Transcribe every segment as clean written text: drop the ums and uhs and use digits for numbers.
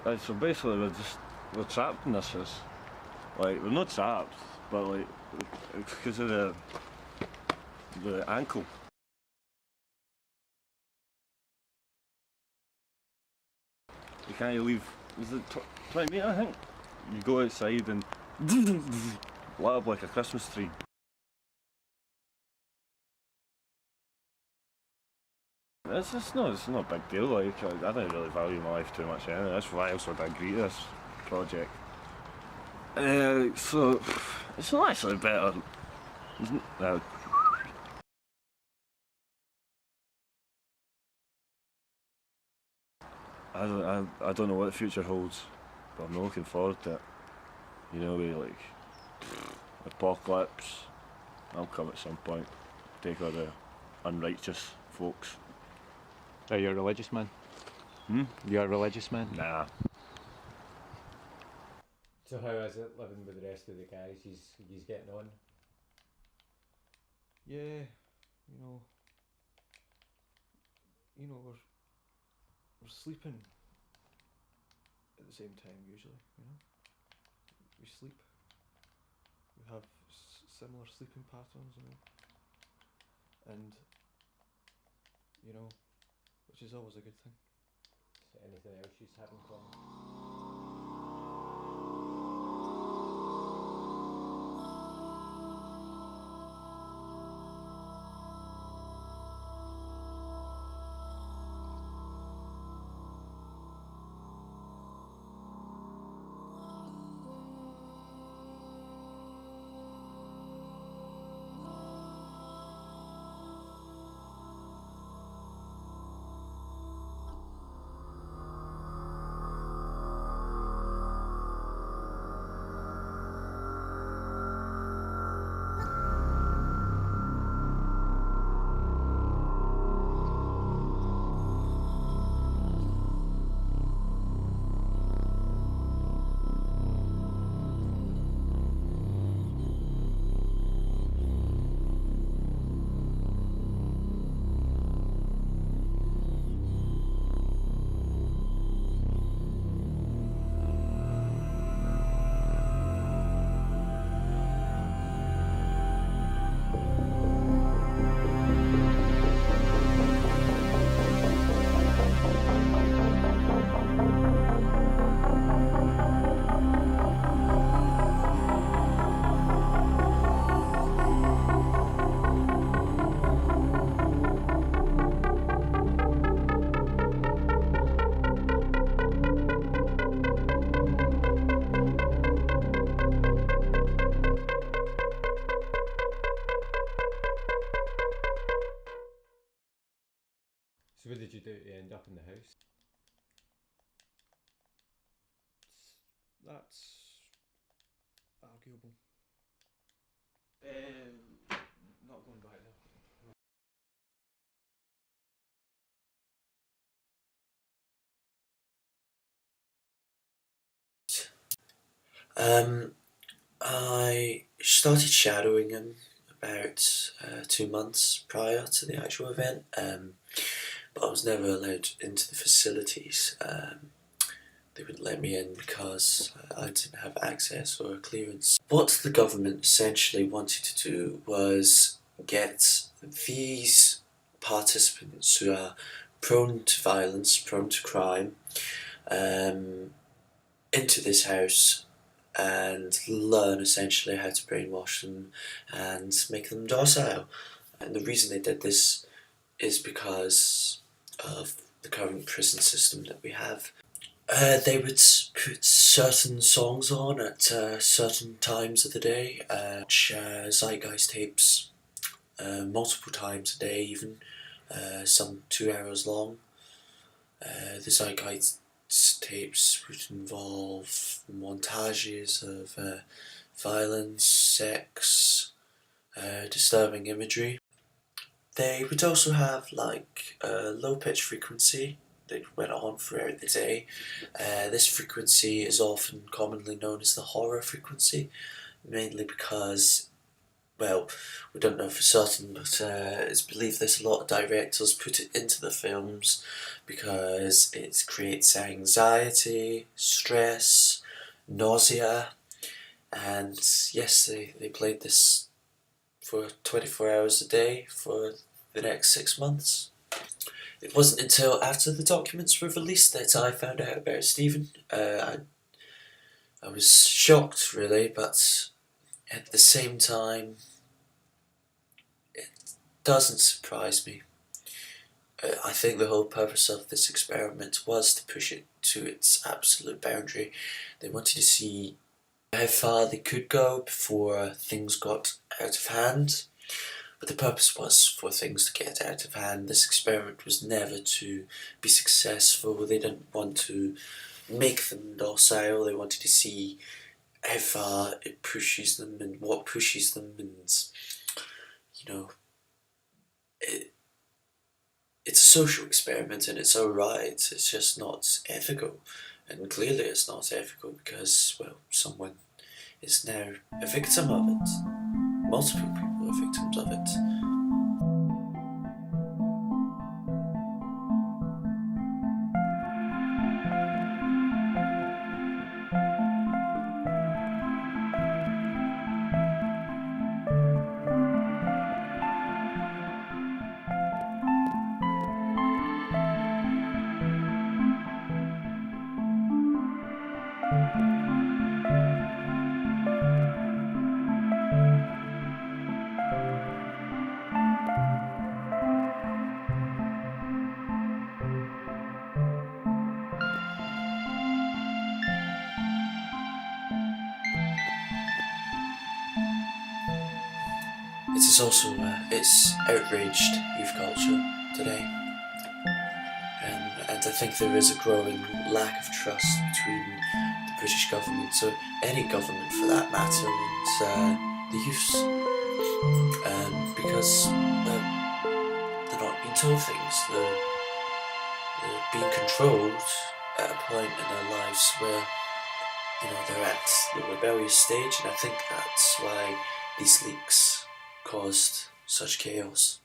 So basically we're trapped in this house. Like, we're not trapped, but like, it's because of the ankle. You can't leave, is it 20 metre I think? You go outside and light up like a Christmas tree. It's not a big deal, like, I don't really value my life too much anyway, that's why else would I agree to this project. So, it's not actually better, isn't it? I don't know what the future holds, but I'm not looking forward to it. You know, like, apocalypse, I'll come at some point, take all the unrighteous folks. Are you a religious man? You're a religious man? Nah. So how is it living with the rest of the guys? He's getting on? Yeah, we're sleeping at the same time usually. We sleep. We have similar sleeping patterns, and which is always a good thing. Is there anything else you have in common? So what did you do to end up in the house? That's arguable. Not going back there. I started shadowing him about 2 months prior to the actual event, but I was never allowed into the facilities. They wouldn't let me in because I didn't have access or clearance. What the government essentially wanted to do was get these participants who are prone to violence, prone to crime, into this house and learn essentially how to brainwash them and make them docile. And the reason they did this is because of the current prison system that we have. They would put certain songs on at certain times of the day, share zeitgeist tapes multiple times a day even, some 2 hours long. The zeitgeist tapes would involve montages of violence, sex, disturbing imagery. They would also have like a low pitch frequency that went on throughout the day. This frequency is often commonly known as the horror frequency, mainly because well, we don't know for certain, but it's believed that a lot of directors put it into the films because it creates anxiety, stress, nausea, and yes, they played this for 24 hours a day for the next 6 months. It wasn't until after the documents were released that I found out about Stephen. I was shocked, really, but at the same time, it doesn't surprise me. I think the whole purpose of this experiment was to push it to its absolute boundary. They wanted to see how far they could go before things got out of hand. But the purpose was for things to get out of hand. This experiment was never to be successful. They didn't want to make them docile. They wanted to see how far it pushes them and what pushes them, and it's a social experiment and it's alright. It's just not ethical, and clearly it's not ethical because, well, someone is now a victim of it. Multiple people are victims of it. It is also, it's outraged youth culture today. And I think there is a growing lack of trust between the British government, or any government for that matter, and the youths. Because, well, they're not being told things, they're being controlled at a point in their lives where, they're at the rebellious stage, and I think that's why these leaks caused such chaos.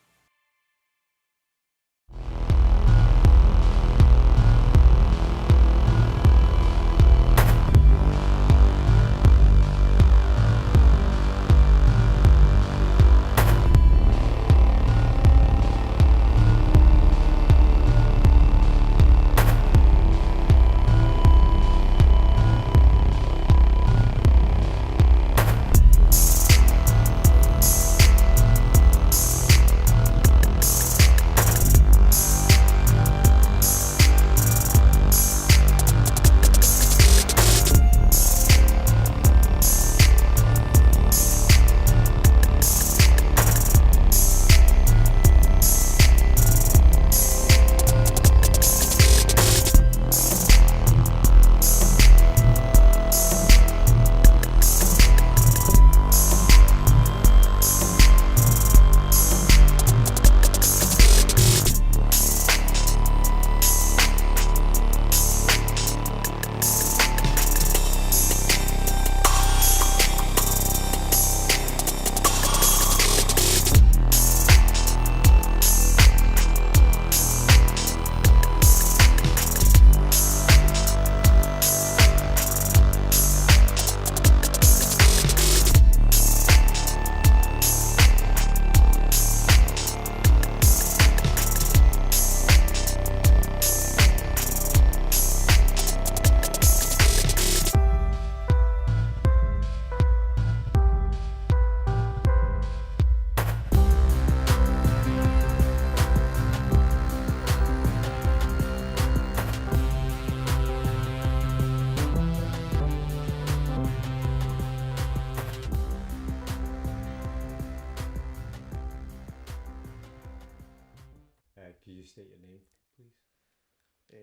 Could you state your name, please?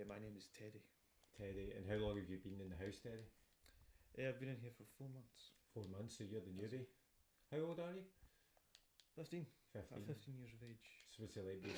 My name is Teddy. Teddy. And how long have you been in the house, Teddy? I've been in here for 4 months. 4 months, so you're the newbie. How old are you? 15. 15. I'm 15 years of age. So what's it like being